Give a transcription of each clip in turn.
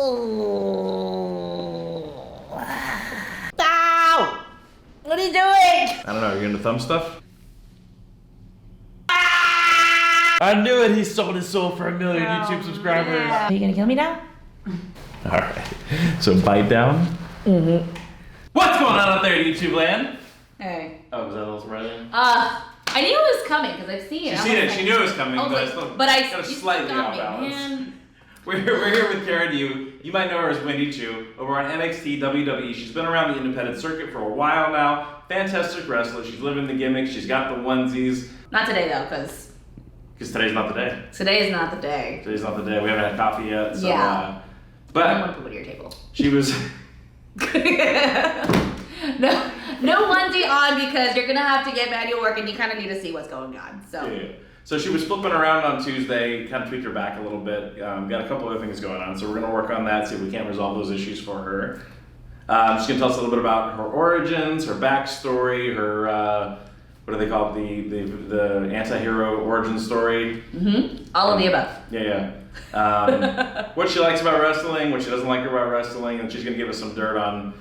Ow! What are you doing? I don't know, you're into thumb stuff? I knew it, he sold his soul for 1 million YouTube subscribers. Yeah. Are you gonna kill me now? Alright, so bite down. Mm-hmm. What's going on out there, YouTube land? Hey. Oh, was that a little surprising? I knew it was coming because I've seen it. She's seen it, she knew it was coming, but I got a you slightly got off me, balance. man. We're here with Karen. You might know her as Wendy Choo over on NXT WWE. She's been around the independent circuit for a while now. Fantastic wrestler. She's living the gimmick. She's got the onesies. Not today though, because today's not the day. today is not the day. Today's not the day. We haven't had coffee yet. So, Yeah. but I don't want to put it on your table. she was. No onesie on because you're gonna have to get manual work and you kind of need to see what's going on. So. Yeah. So she was flipping around on Tuesday, kind of tweaked her back a little bit. Got a couple other things going on, so we're gonna work on that. See if we can't resolve those issues for her. She's gonna tell us a little bit about her origins, her backstory, her what do they call it? The anti-hero origin story. Mm-hmm. All of the above. Yeah. What she likes about wrestling, what she doesn't like about wrestling, and she's gonna give us some dirt on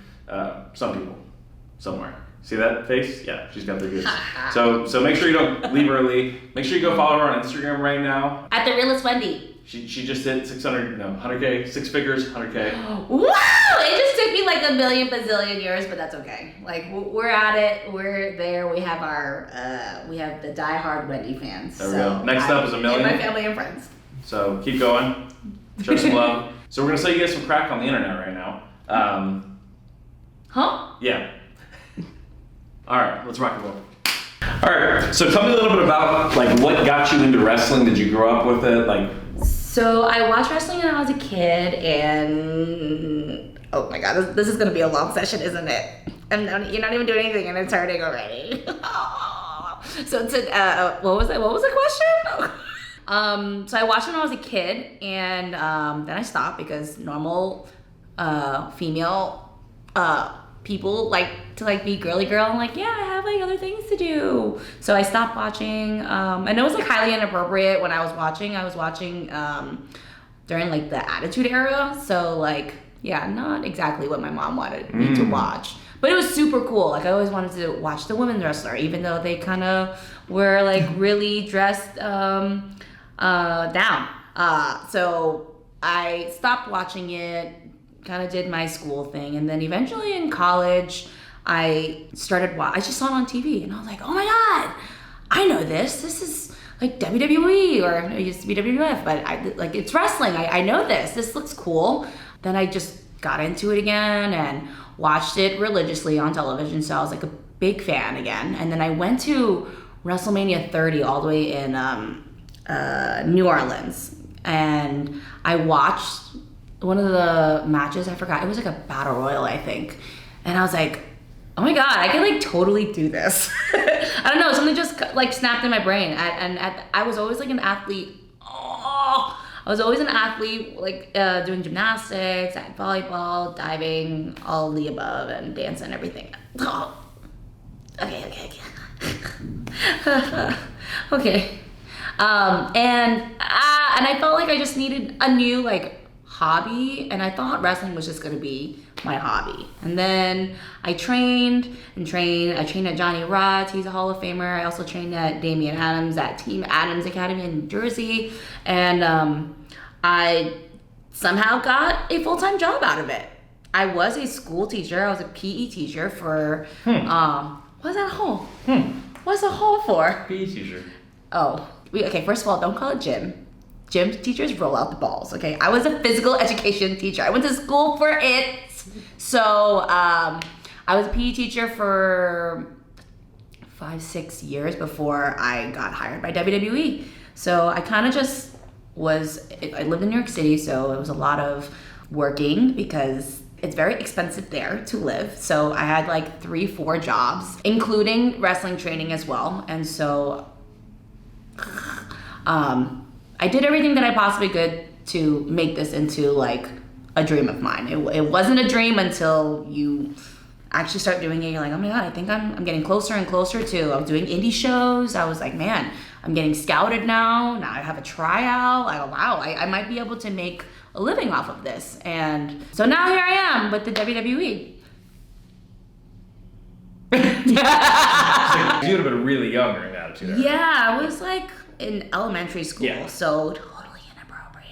some people somewhere. See that face? Yeah, she's got the goods. So make sure you don't leave early. Make sure you go follow her on Instagram right now. At the realest Wendy. She just hit 100K, 6 figures, 100K. Wow! It just took me like a million bazillion years, but that's okay. Like we're at it, we're there. We have we have the diehard Wendy fans. There we go. Next up is 1 million. And my family and friends. So keep going. Show some love. So we're gonna sell you guys some crack on the internet right now. Huh? Yeah. All right, let's rock and roll. All right, so tell me a little bit about like what got you into wrestling. Did you grow up with it? So I watched wrestling when I was a kid, and oh my god, this is gonna be a long session, isn't it? You're not even doing anything, and it's hurting already. So what was that? What was the question? So I watched when I was a kid, and then I stopped because normal female people like to be girly girl and I have other things to do. So I stopped watching, and it was highly inappropriate when I was watching. I was watching during the Attitude Era, so not exactly what my mom wanted me to watch. But it was super cool. I always wanted to watch the women's wrestler, even though they kind of were really dressed down. So I stopped watching it. Kind of did my school thing, and then eventually in college I started I just saw it on TV and I was like, oh my god, I know this is WWE, or it used to be WWF, but it's wrestling. I know this looks cool. Then I just got into it again and watched it religiously on television, so I was a big fan again. And then I went to WrestleMania 30 all the way in New Orleans, and I watched one of the matches. I forgot, it was a battle royal, I think, and I was like, oh my god, I can totally do this. I don't know, something just snapped in my brain. I was always an athlete. I was always an athlete, doing gymnastics, and volleyball, diving, all of the above, and dance and everything. Oh. Okay. Okay. And I felt I just needed a new hobby, and I thought wrestling was just gonna be my hobby. And then I trained. I trained at Johnny Rodz, he's a Hall of Famer. I also trained at Damian Adams at Team Adams Academy in New Jersey, and I somehow got a full-time job out of it. I was a school teacher. I was a PE teacher for what's that hole? What's the hole for? PE teacher. Oh, okay, first of all, don't call it gym. Gym teachers roll out the balls, okay? I was a physical education teacher. I went to school for it. So I was a PE teacher for 5-6 years before I got hired by WWE. So I kind of just I lived in New York City, so it was a lot of working because it's very expensive there to live. So I had 3-4 jobs, including wrestling training as well. And so I did everything that I possibly could to make this into a dream of mine. It wasn't a dream until you actually start doing it. You're like, oh my god, I think I'm getting closer and closer to. I was doing indie shows. I was like, man, I'm getting scouted now. Now I have a tryout. Like, wow, I might be able to make a living off of this. And so now here I am with the WWE. You would have been really young during that too. Yeah, I was like in elementary school, Yeah. so totally inappropriate.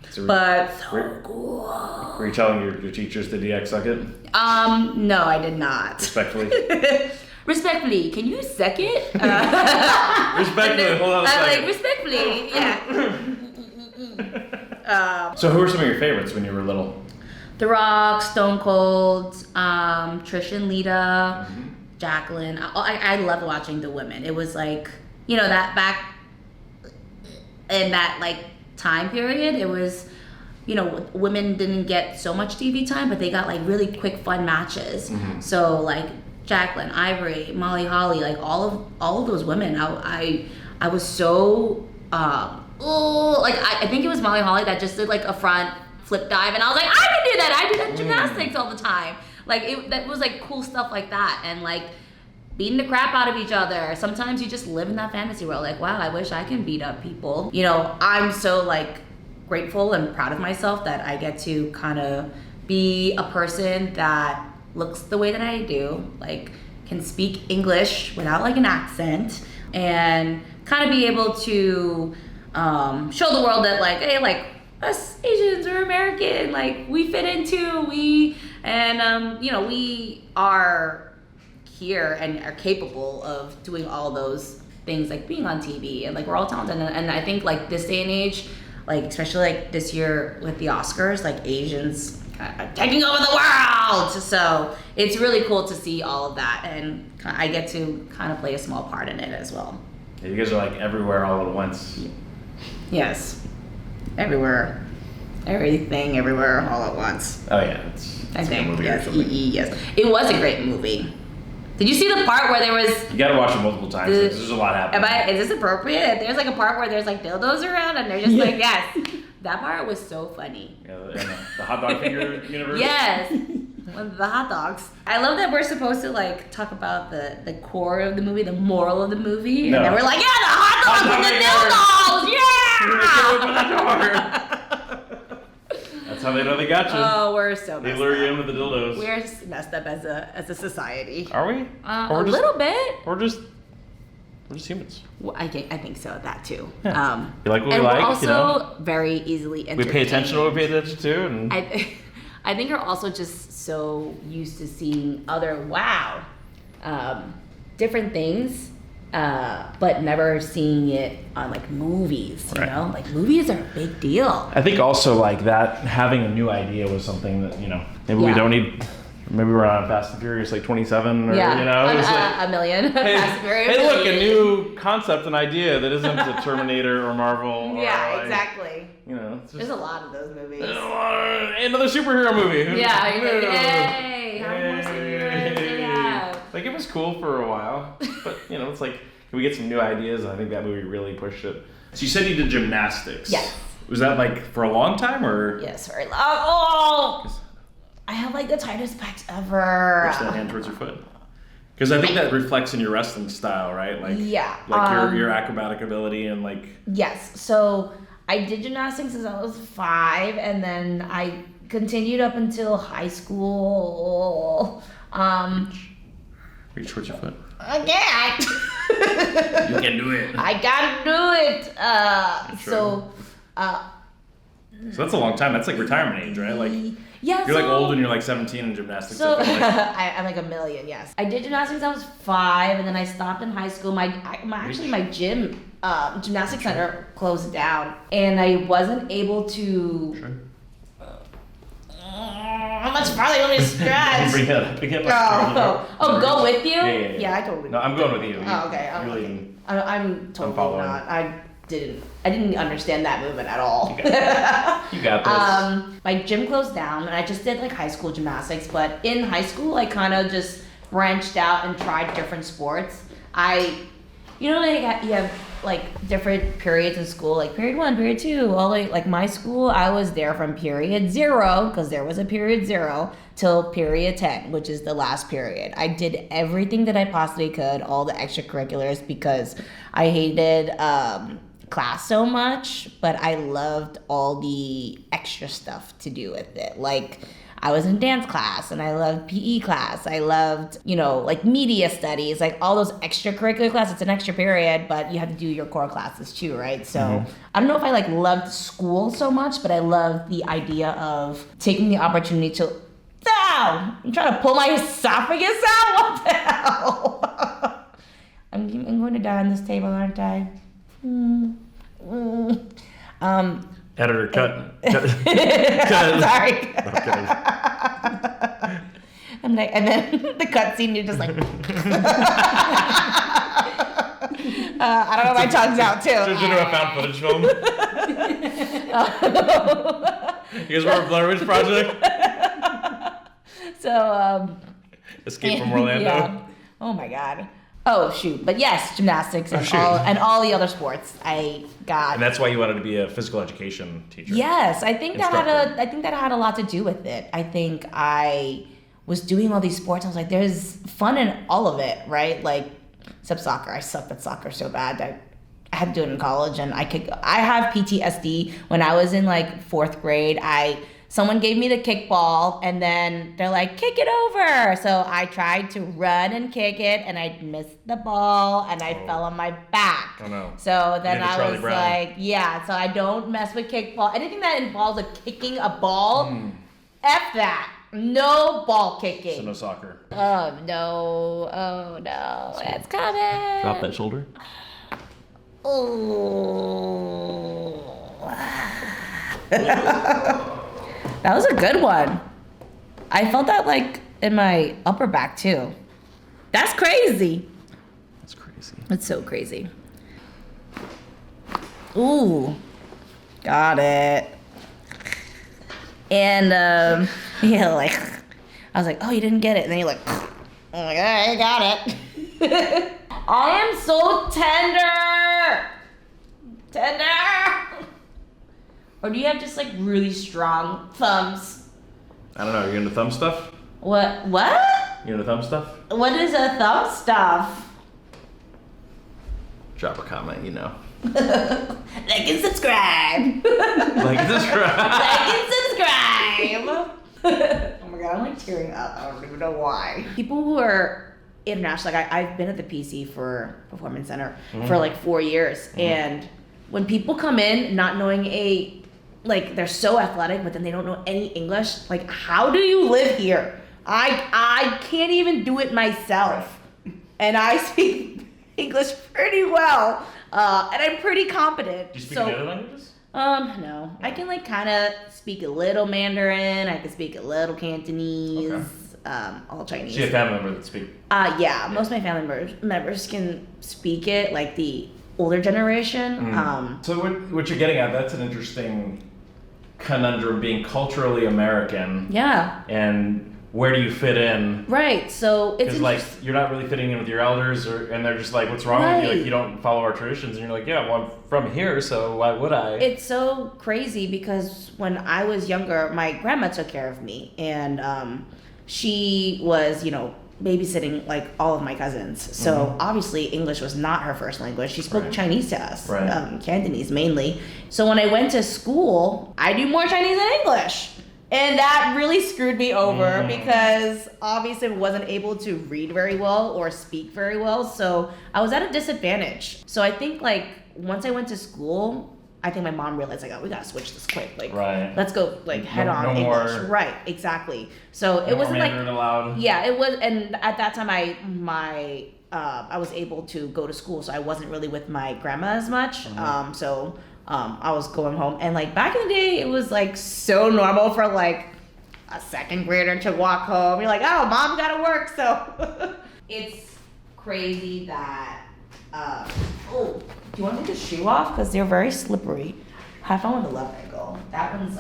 So But so cool. Were you telling your teachers to DX suck it? No, I did not. Respectfully? Respectfully, can you suck it? Respectfully, hold on a I'm second. like, respectfully, yeah. So who were some of your favorites when you were little? The Rock, Stone Cold, Trish and Lita, Jacqueline. I loved watching the women. It was like, you know, that back in that like time period, it was, you know, women didn't get so much TV time, but they got like really quick, fun matches. So like Jacqueline, Ivory, Molly Holly, like all of those women. I was so I think it was Molly Holly that just did like a front flip dive, and I was like, I can do that. I do that gymnastics all the time. Like that was like cool stuff like that, and like beating the crap out of each other. Sometimes you just live in that fantasy world. Like, wow, I wish I can beat up people. You know, I'm so like grateful and proud of myself that I get to kind of be a person that looks the way that I do, like can speak English without like an accent, and kind of be able to show the world that like, hey, like us Asians or American, like we fit in too. We are here and are capable of doing all those things, like being on TV, and like we're all talented. And I think like this day and age, like especially like this year with the Oscars, like Asians are taking over the world. So it's really cool to see all of that, and I get to kind of play a small part in it as well. Yeah, you guys are like everywhere all at once. Yes, everywhere, everything, everywhere, all at once. Oh yeah, it's I a good think movie or yes, something. yes, it was a great movie. Did you see the part where there was? You gotta watch it multiple times. The- There's a lot happening. Is this appropriate? There's like a part where there's like dildos around, and they're just like, yes. That part was so funny. Yeah, the hot dog finger universe. Yes, the hot dogs. I love that we're supposed to like talk about the core of the movie, the moral of the movie, No. and then we're like, yeah, the hot dogs and the dildos, yeah. That's how they know they got you. Oh, we're so They messed lure you up. in with the dildos. We're messed up as a society. Are we? A Or just- little bit. We're just humans. Well, I think so. That too. Yeah. You like what and we like, we're also you know? very easily entertained. We pay attention to what we pay attention to, and I think we're also just so used to seeing other different things, but never seeing it on like movies. You Right. know, like movies are a big deal. I think also like that having a new idea was something that, you know, maybe we Yeah. don't need. Maybe we're on Fast and Furious like 27 or you know. It's like, a million. hey, Fast and Furious. hey, look, a new concept, an idea that isn't a Terminator or Marvel. Or Yeah, like, exactly. You know, it's just There's a lot of those movies. another superhero movie. Yeah, you're like, yay! How many more superheroes do we have? Like it was cool for a while, but you know, it's like can we get some new ideas? I think that movie really pushed it. So you said you did gymnastics. Yes. Was that like for a long time or? Yes, very long. Oh, I have like the tightest pecs ever. Push that hand towards your foot. Because I think that reflects in your wrestling style, right? Like Yeah, like your acrobatic ability and like. Yes. So I did gymnastics since I was 5, and then I continued up until high school. Reach towards your foot. I can't. You can do it. I gotta do it. Sure. So that's a long time. That's like retirement age, right? Like yeah. you're like old when you're like 17 in gymnastics. So I feel like. I'm like a million, yes. I did gymnastics when I was 5, and then I stopped in high school. My gym, gymnastics center closed down, and I wasn't able to. Sure. How much farther you want me to stretch? Bring it up. Go with you? Yeah. Yeah, I go with you. No, I'm going with you. Oh, okay. You're Okay. leading. I'm totally following. not. I didn't understand that movement at all. You got this. My gym closed down, and I just did like high school gymnastics. But in high school, I kind of just branched out and tried different sports. You have like different periods in school, like period 1, period 2, all like my school, I was there from period 0, because there was a period 0, till period 10, which is the last period. I did everything that I possibly could, all the extracurriculars, because I hated class so much, but I loved all the extra stuff to do with it. Like, I was in dance class and I loved PE class. I loved, like media studies, like all those extracurricular classes. It's an extra period, but you have to do your core classes too, right? So I don't know if I loved school so much, but I loved the idea of taking the opportunity to, I'm trying to pull my esophagus out. What the hell? I'm going to die on this table, aren't I? Editor, cut. Sorry. Okay. I'm like, and then the cutscene, you're just like, I don't know, my tongue's out too. Turns into a found footage film. You guys remember Blair Witch Project? So, Escape from Orlando. Yeah. Oh my God. Oh shoot! But yes, gymnastics and all the other sports I got. And that's why you wanted to be a physical education teacher. Yes, I think that had a lot to do with it. I think I was doing all these sports. I was like, there's fun in all of it, right? Like, except soccer. I sucked at soccer so bad that I had to do it in college, and I have PTSD. When I was in 4th grade, someone gave me the kickball, and then they're like, kick it over. So I tried to run and kick it, and I missed the ball, and I fell on my back. Oh, no. So then I was Brown. like, yeah, so I don't mess with kickball. Anything that involves kicking a ball, F that. No ball kicking. So no soccer. Oh, no. It's coming. Drop that shoulder. Oh. That was a good one. I felt that in my upper back too. That's crazy. That's crazy. It's so crazy. Ooh, got it. And yeah, I was like, oh, you didn't get it. And then you're like, oh my God, I got it. I am so tender. Or do you have just really strong thumbs? I don't know. You're into thumb stuff? What? You into thumb stuff? What is a thumb stuff? Drop a comment, Like and subscribe. Like and subscribe. Like and subscribe. Oh my God, I'm tearing up. I don't even know why. People who are international, I've been at the PC for Performance Center for 4 years, and when people come in not knowing they're so athletic, but then they don't know any English. How do you live here? I can't even do it myself, and I speak English pretty well, and I'm pretty competent. Do you speak any other languages? No. I can kind of speak a little Mandarin. I can speak a little Cantonese. Okay. All Chinese. So you have a family member that speak. Yeah. Most of my family members can speak it, the older generation. So what you're getting at, that's an interesting conundrum, being culturally American. Yeah. And where do you fit in? Right. So it's Because you're not really fitting in with your elders, and they're just like, what's wrong with you? You don't follow our traditions. And you're like, yeah, well, I'm from here, so why would I? It's so crazy because when I was younger, my grandma took care of me, and she was, babysitting all of my cousins. So obviously English was not her first language. She spoke Chinese to us, Cantonese mainly. So when I went to school, I knew more Chinese than English. And that really screwed me over because obviously I wasn't able to read very well or speak very well. So I was at a disadvantage. So I think once I went to school, I think my mom realized oh, we gotta switch this quick. Let's go head on no English. More, right, exactly. So it wasn't Mandarin allowed. Yeah, it was, and at that time I was able to go to school, so I wasn't really with my grandma as much. So I was going home, and back in the day, it was so normal for a second grader to walk home. You're oh, mom gotta work, so it's crazy that. Oh, do you want to take the shoe off? Because they're very slippery. Have fun with the left ankle. That one's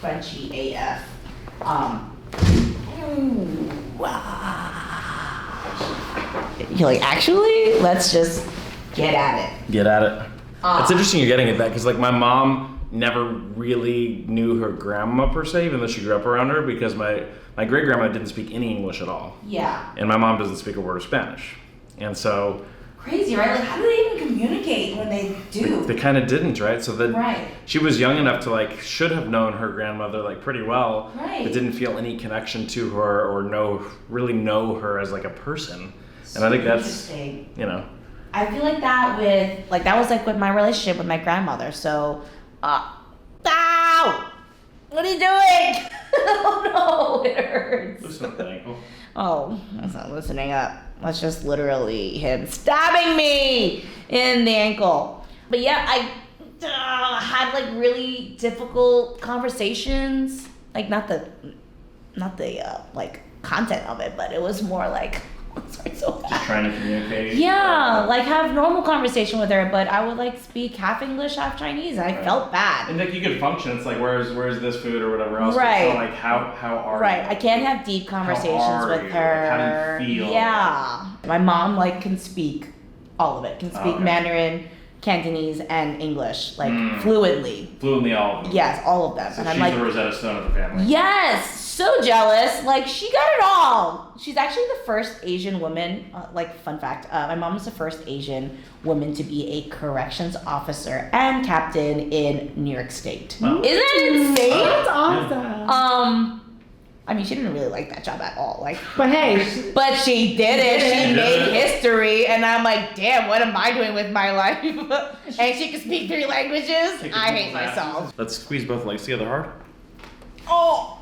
crunchy AF. You're actually, let's just Get at it. Get at it. It's interesting you're getting at that because like my mom never really knew her grandma per se, even though she grew up around her, because my great grandma didn't speak any English at all. Yeah. And my mom doesn't speak a word of Spanish. And so crazy, right? Like, how do they even communicate when they do? they kind of didn't, right? So that Right. she was young enough to like should have known her grandmother like pretty well, Right. but didn't feel any connection to her or really know her as like a person. And I think that's, interesting. you know. I feel like that was like with my relationship with my grandmother. So, ow! What are you doing? Oh no, it hurts. Loosen up that ankle. Oh, that's not loosening up. That's just literally him stabbing me in the ankle. But yeah, I had like really difficult conversations. Like not the like content of it, but it was more like sorry, so bad. Just trying to communicate. Yeah, like have normal conversation with her, but I would like speak half English, half Chinese, and I felt bad. And like you could function. It's like where's this food or whatever else. But Right. it's not like how are Right, you? I can't have deep conversations are with you? her. Like, how do you feel? Yeah, my mom like can speak all of it. Can speak Okay. Mandarin, Cantonese, and English like fluently. Fluently all of them. Yes, all of them. So And she's I'm like, the Rosetta Stone of the family. yes, so jealous. Like she got it all. She's actually the first Asian woman. Like fun fact, my mom was the first Asian woman to be a corrections officer and captain in New York State. Wow. Isn't that insane? That's awesome. I mean, she didn't really like that job at all. Like, But hey, but she did it. She She made did it. history, and I'm like, damn, what am I doing with my life? And she can speak 3 languages. Take I your hate classes. myself. Let's squeeze both legs together hard. Oh.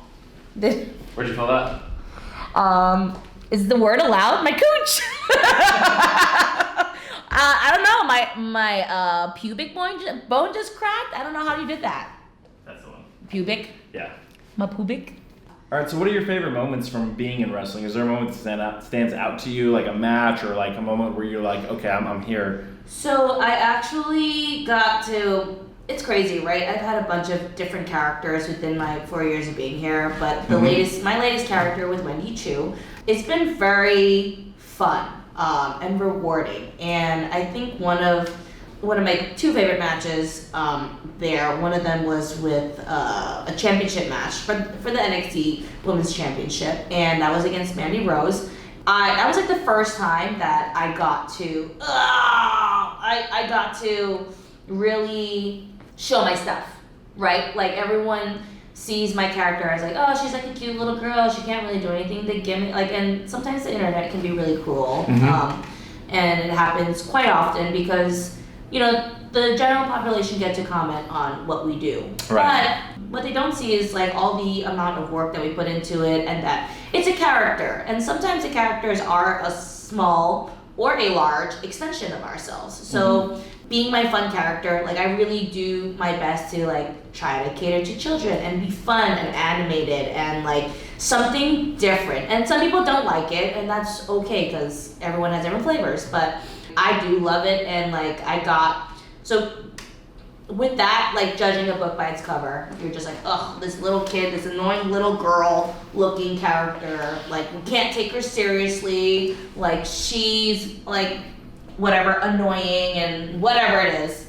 This, Where'd you feel that? is the word allowed? My cooch. I don't know. My pubic bone just cracked. I don't know how you did that. That's the one. Pubic. Yeah. My pubic. All right. So, what are your favorite moments from being in wrestling? Is there a moment that stands out to you, like a match or like a moment where you're like, okay, I'm here? So I actually got to. It's crazy, right? I've had a bunch of different characters within my 4 years of being here, but my latest character was Wendy Choo. It's been very fun and rewarding, and I think one of my 2 favorite matches there. One of them was with a championship match for the NXT Women's Championship, and that was against Mandy Rose. That was like the first time that I got to I got to really show my stuff, right? Like everyone sees my character as like, oh, she's like a cute little girl. She can't really do anything. They give me like, and sometimes the internet can be really cruel, and it happens quite often because the general population get to comment on what we do. Right. But what they don't see is like all the amount of work that we put into it, and that it's a character. And sometimes the characters are a small or a large extension of ourselves. So being my fun character, like I really do my best to like try to cater to children and be fun and animated and like something different. And some people don't like it, and that's okay because everyone has different flavors. But I do love it, and like so with that, like judging a book by its cover, you're just like, ugh, this little kid, this annoying little girl looking character, like we can't take her seriously, like she's like whatever, annoying and whatever it is.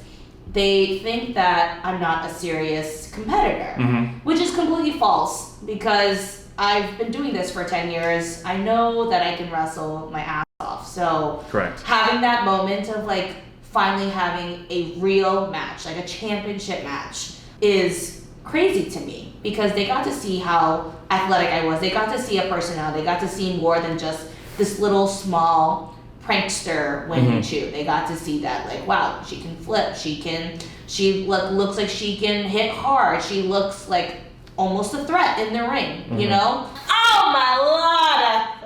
They think that I'm not a serious competitor, which is completely false because I've been doing this for 10 years. I know that I can wrestle my ass off. So Correct. having that moment of like finally having a real match, like a championship match, is crazy to me because they got to see how athletic I was. They got to see a personality. They got to see more than just this little small prankster Wendy Choo. They got to see that like, wow, she can flip. She looks like she can hit hard. She looks like almost a threat in the ring, you know? Oh my lord!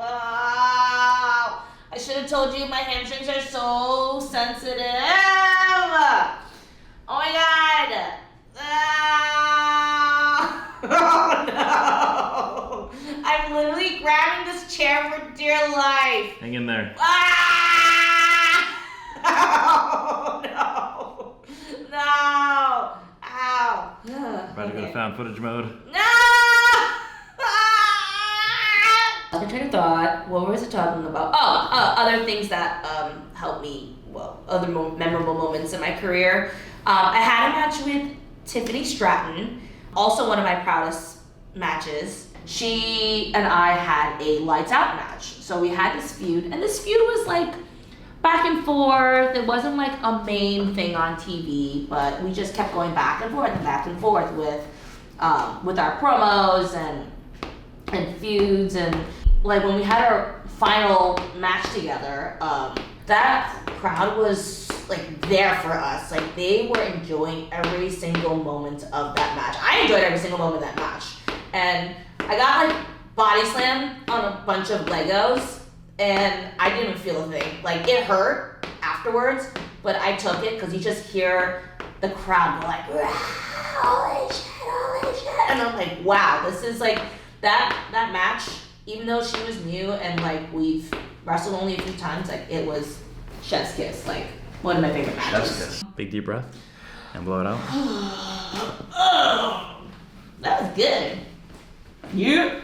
I should have told you my hamstrings are so sensitive. Oh my god. Oh no. I'm literally grabbing this chair for dear life. Hang in there. Oh no. No. Ow. About to go to found footage mode. No! Other train of thought. What was I talking about? Other things that help me, well, other memorable moments in my career. I had a match with Tiffany Stratton, also one of my proudest matches. She and I had a lights out match. So we had this feud, and this feud was like back and forth. It wasn't like a main thing on TV, but we just kept going back and forth with our promos and feuds. And like when we had our final match together, that crowd was like there for us. Like they were enjoying every single moment of that match. I enjoyed every single moment of that match. And I got like body slammed on a bunch of Legos and I didn't even feel a thing. Like it hurt afterwards, but I took it because you just hear the crowd go like, holy shit. And I'm like, wow, this is like, that match, even though she was new and like we've wrestled only a few times, like it was chef's kiss, like one of my favorite matches. Chef's kiss. Big deep breath and blow it out. Oh, that was good. Yeah.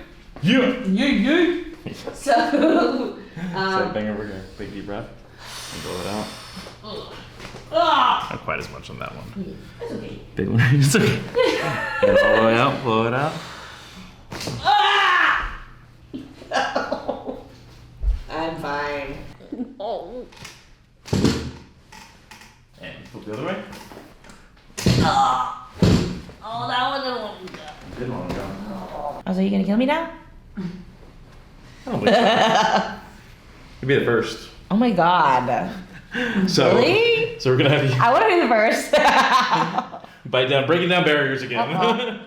So, Same thing over here. Big deep breath and blow it out. Not quite as much on that one. That's okay. Big one. It's okay. And blow it out. Blow it out. I'm fine. Oh. And flip the other way. Oh, that was a one. Good one, go. Oh, so you gonna kill me now? I don't think so. You'll be the first. Oh my god. So, Really? So we're gonna have you I wanna be the first. bite down, breaking down barriers again. Uh-huh.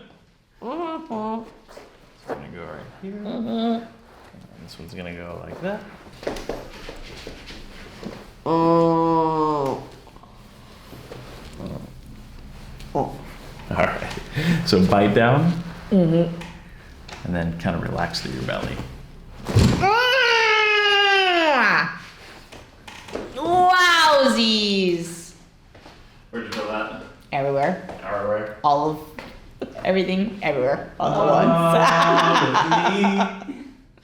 It's gonna go right here. Mhm. And this one's gonna go like that. Oh. All right. So bite down, Mhm. and then kind of relax through your belly. Wowsies. Where'd you feel that? Everywhere. Everywhere. All of everything, everywhere. All at once.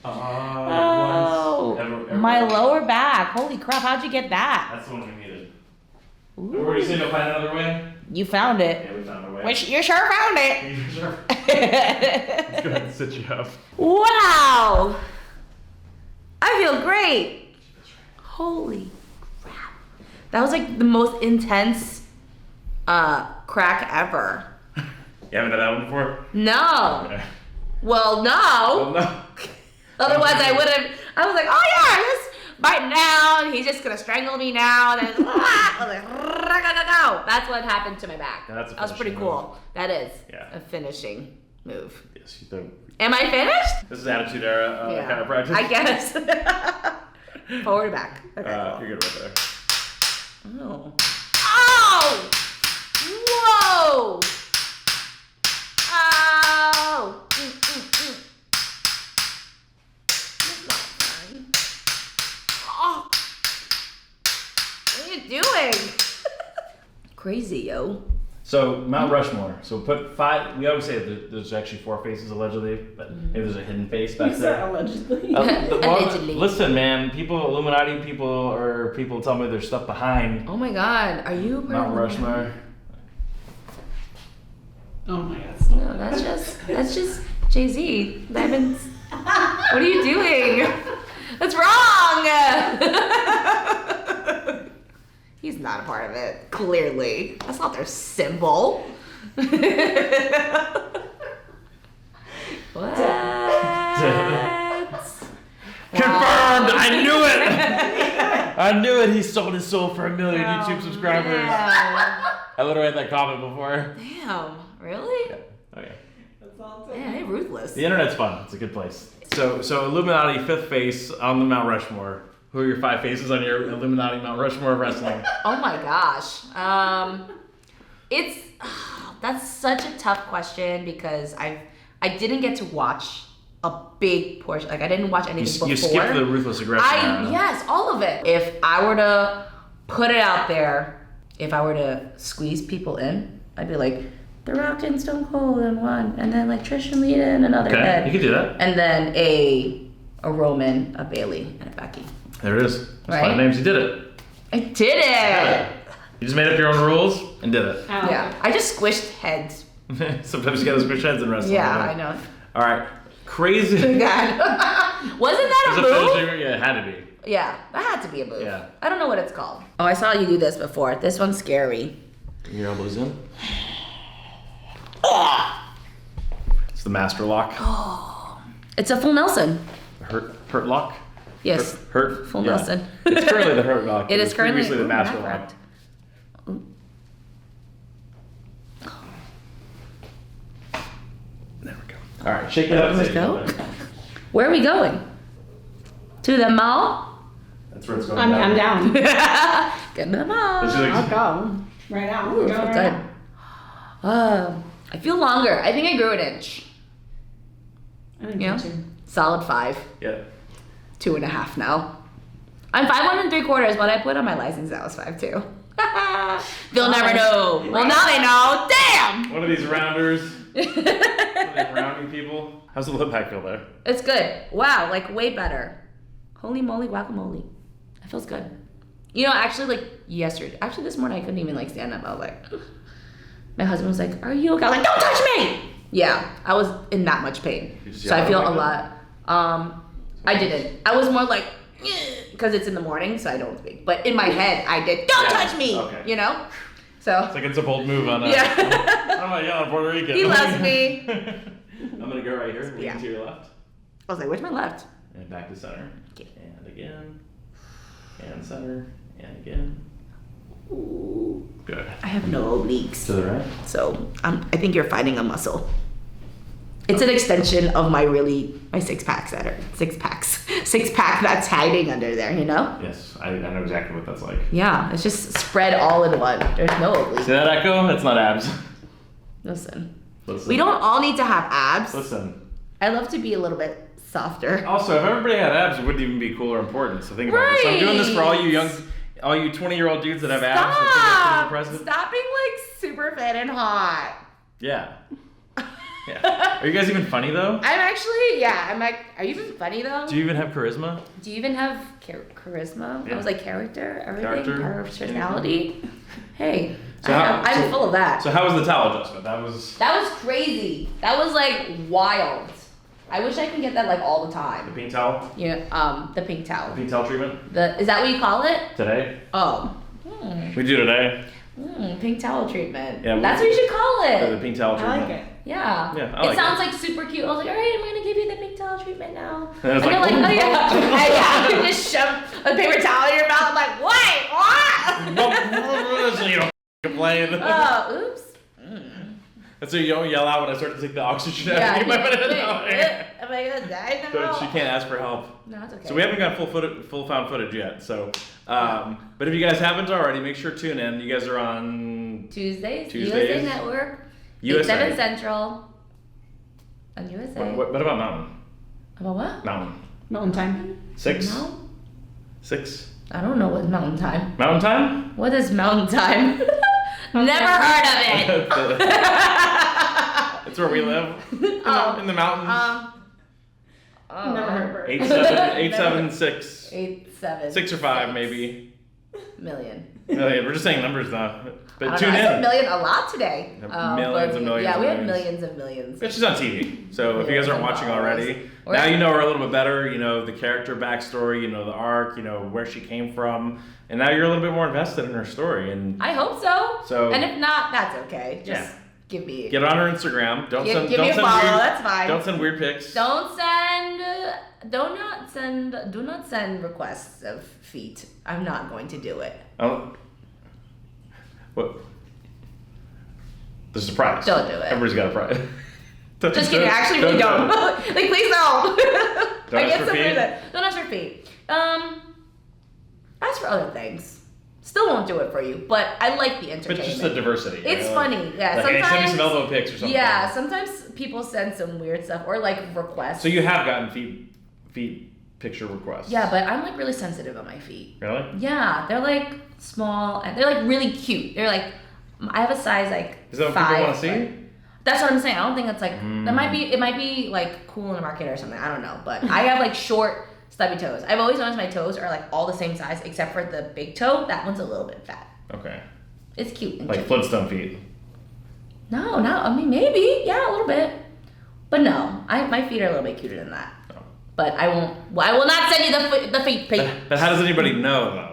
Oh, my lower back. Holy crap, how'd you get that? That's the one we needed. Ooh. Where do you say to find another way? You found it. Yeah, we found a way. Which you sure found it. Sure. Let's go ahead and sit you up. Wow. I feel great. Holy crap. That was like the most intense crack ever. You haven't done that one before? No. Okay. Well, no. Well, no. Otherwise, I would have. I was like, oh yeah, let's bite him down. He's just gonna strangle me now. And then, I was like, no. That's what happened to my back. Yeah, that's a that was pretty finishing cool. That is Yeah. a finishing move. Yes, you do. Am I finished? This is Attitude Era kind of practice. I guess. Forward or back. Okay. You're good right there. Oh. Oh! Whoa! Oh! That's not fun. Oh! What are you doing? Crazy, yo. So Mount Rushmore. So put 5. We always say that there's actually 4 faces allegedly, but maybe there's a hidden face back there. Allegedly. Allegedly. Listen, man. People, Illuminati people, or people tell me there's stuff behind Oh my god, are you a part Mount of the- Rushmore. Oh my god. No, that's just Jay-Z. Diamonds. What are you doing? That's wrong! He's not a part of it, clearly. That's not their symbol. What? Confirmed! I knew it! I knew it! He sold his soul for 1 million YouTube subscribers. I literally had that comment before. Damn, really? Okay. Yeah, they're ruthless. The internet's fun. It's a good place. So Illuminati 5th face on the Mount Rushmore. Who are your 5 faces on your Illuminati Mount Rushmore of wrestling? Oh my gosh. That's such a tough question because I didn't get to watch a big portion. Like I didn't watch anything before. You skipped the ruthless aggression. Yes, all of it. If I were to put it out there, if I were to squeeze people in, I'd be like, The Rock and Stone Cold in one, and then like Trish and Lita in another. Okay, bed. you could do that. And then a Roman, a Bailey, and a Becky. There it is. That's Right? 5 names. You did it. I did it. You just made up your own rules and did it. Oh. Yeah, I just squished heads. Sometimes you gotta squish heads in wrestling. Yeah, I know. All right, crazy. God. Wasn't that a Was it move? finisher? Yeah, it had to be. Yeah, that had to be a move. Yeah. I don't know what it's called. Oh, I saw you do this before. This one's scary. Your elbows in. It's the master lock. It's a full Nelson. Hurt lock. Yes. Hurt. Full yeah. Nelson. It's currently the hurt lock. It but is it's currently previously the master that lock. correct? There we go. All right, shake it up. Let's go. Where are we going? To the mall? That's where it's going. I'm down. Get to the mall. It's like- I'll go right now. Ooh, Go it feels right good. now. I feel longer. I think I grew an inch. I think Yeah. so too. Solid 5. Yeah. 2.5 now. I'm 5'1¾". When I put on my license, that was 5'2". They'll never know. Well, now they know. Damn! One of these rounders. One of these rounding people. How's the lip pack feel there? It's good. Wow, like way better. Holy moly, guacamole. It feels good. You know, actually, like yesterday, actually this morning, I couldn't even like stand up. I was like, my husband was like, "Are you okay?" I was like, "Don't touch me!" Yeah, I was in that much pain. You just So I yell feel like a that? lot. I didn't. I was more like, because it's in the morning, so I don't speak. But in my head, I did, "Don't Yeah, touch me!" okay. You know? So It's like it's a bold move on that. Yeah. I'm like, yeah, Puerto Rican. he loves me. I'm gonna go right here. Lean Yeah. to your left. I was like, "Where's my left?" And back to center. Okay. And again. And center. And again. Ooh, Good. I have no obliques. To the right. So I think you're fighting a muscle. It's an extension of my 6-pack that's hiding under there, you know? Yes, I know exactly what that's like. Yeah, it's just spread all in one. There's no See oblique. that echo? That's not abs. Listen, Listen. we don't all need to have abs. Listen. I love to be a little bit softer. Also, if everybody had abs, it wouldn't even be cool or important. So think about it. So I'm doing this for all you 20-year-old dudes that have abs. that think it's Stop! impressive. Stop being like super fit and hot. Yeah. Yeah. Are you guys even funny though? I'm actually, yeah, I'm like, are you even funny though? Do you even have charisma? Do you even have charisma? Yeah. I was like character, everything, Character. personality. Hey, So I'm full of that. So how was the towel adjustment? That was Crazy. That was like wild. I wish I could get that like all the the time. pink towel. Yeah, the pink towel. The pink towel treatment Is that what you call it? today. Oh. We do today. Pink towel treatment. Yeah, That's what you should call The it. pink towel I treatment. like it. Yeah. Yeah, I It like sounds like super cute. I was like, all right, I'm gonna give you the pink towel treatment now. And it's they're like, like, oh "Ooh." yeah. Yeah. You just shove a paper towel in your mouth. I'm like, wait, what? So you don't complain. Oh, oops. That's so you don't yell out when I start to take the oxygen out. Yeah. You might put it in Am the- I gonna die now? So she can't ask for help. No, it's okay. So we haven't got full found footage yet. So, but if you guys haven't already, make sure to tune in. You guys are on Tuesdays. Tuesdays. USA Network. USA. 7 Central. On USA. What about Mountain? About what? Mountain. Mountain time. 6? No? 6? I don't know what Mountain Time. Mountain time? What is Mountain Time? Never heard of it. That's where we live. In the mountains. Never heard of it. 876. 8-7. 6 or 5 maybe. Million. Million. We're just saying numbers now. But I don't tune know. I said in. million a lot today. Millions and millions Yeah, and we have millions. millions and millions. It's just on TV. So if you guys aren't watching already, now you know her a little bit better. You know the character backstory. You know the arc. You know where she came from, and now you're a little bit more invested in her story. And I hope so. So- and if not, that's okay. Just Yeah. give me. get on her Instagram. Don't Give send. me Don't a send follow. weird. That's fine. Don't send weird pics. Do not send requests of feet. I'm not going to do it. Oh. What? There's a prize. Don't do it. Everybody's got a prize. Just kidding. I actually really don't. Like, please don't. Don't I ask get for so feet? weird. Don't ask for feet. As for other things, still won't do it for you. But I like the But entertainment. just the diversity. It's right? funny. Yeah. Like, hey, sometimes. send me some elbow pics or something. Yeah. Sometimes people send some weird stuff or like requests. So you have gotten feet picture requests. Yeah, but I'm like really sensitive on my feet. Really? Yeah, they're like small and they're like really cute. They're like, I have a size like Is that what 5. people want to see? but- That's what I'm saying. I don't think it's like that. It might be like cool in the market or something. I don't know, but I have like short stubby toes. I've always noticed my toes are like all the same size except for the big toe. That one's a little bit fat. Okay. It's cute. And Like cute. Flintstone feet. No, I mean maybe, yeah, a little bit, but no, my feet are a little bit cuter than that. Oh. But I won't. I will not send you the feet pic. But how does anybody know though?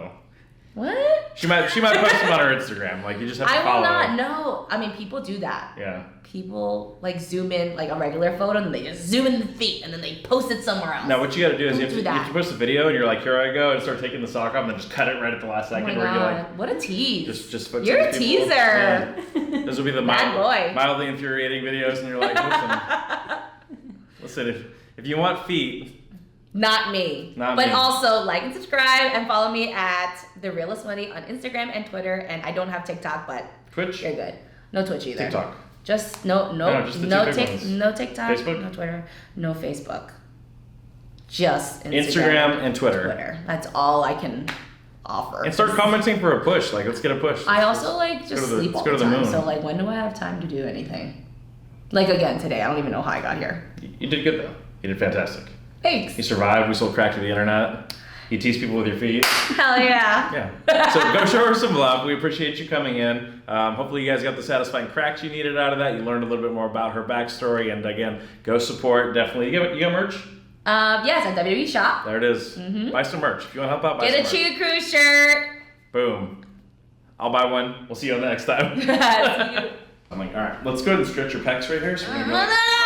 What? She might post them on her Instagram. Like you just have to I follow. will not. No, I mean people do that. Yeah. People like zoom in like a regular photo and they just zoom in the feet and then they post it somewhere else. Now what you got to do is Don't you have do to, you have that. to post a video and you're like, here I go, and start taking the sock off and then just cut it right at the last Oh my second where you're like, god, what a tease! just put You're a some people- teaser. Yeah. This will be the Bad boy. mildly infuriating videos, and you're like, listen, if you want feet, Not me. Not but me. also like and subscribe and follow me at The Realest Wendy on Instagram and Twitter. And I don't have TikTok, but Twitch, you're good. No Twitch either. TikTok. Just No, just the two big ones. no TikTok, Facebook? no Twitter, no Facebook. Just Instagram and Twitter. That's all I can offer. And start commenting for a push. Like, let's get a push. I also like go just to the- sleep let's all go the to the time. moon. So like, when do I have time to do anything? Like again today, I don't even know how I got here. You did good though. You did fantastic. Thanks. You survived. We sold crack to the internet. You tease people with your feet. Hell yeah. Yeah. So go show her some love. We appreciate you coming in. Hopefully you guys got the satisfying cracks you needed out of that. You learned a little bit more about her backstory. And again, go support. Definitely. You got merch? Yes, at WWE Shop. There it is. Buy some merch. If you want to help out, buy Get a some merch. Choo Crew shirt. Boom. I'll buy one. We'll see you on the next time. See you. I'm like, all right, let's go ahead and stretch your pecs right here. So we're gonna go.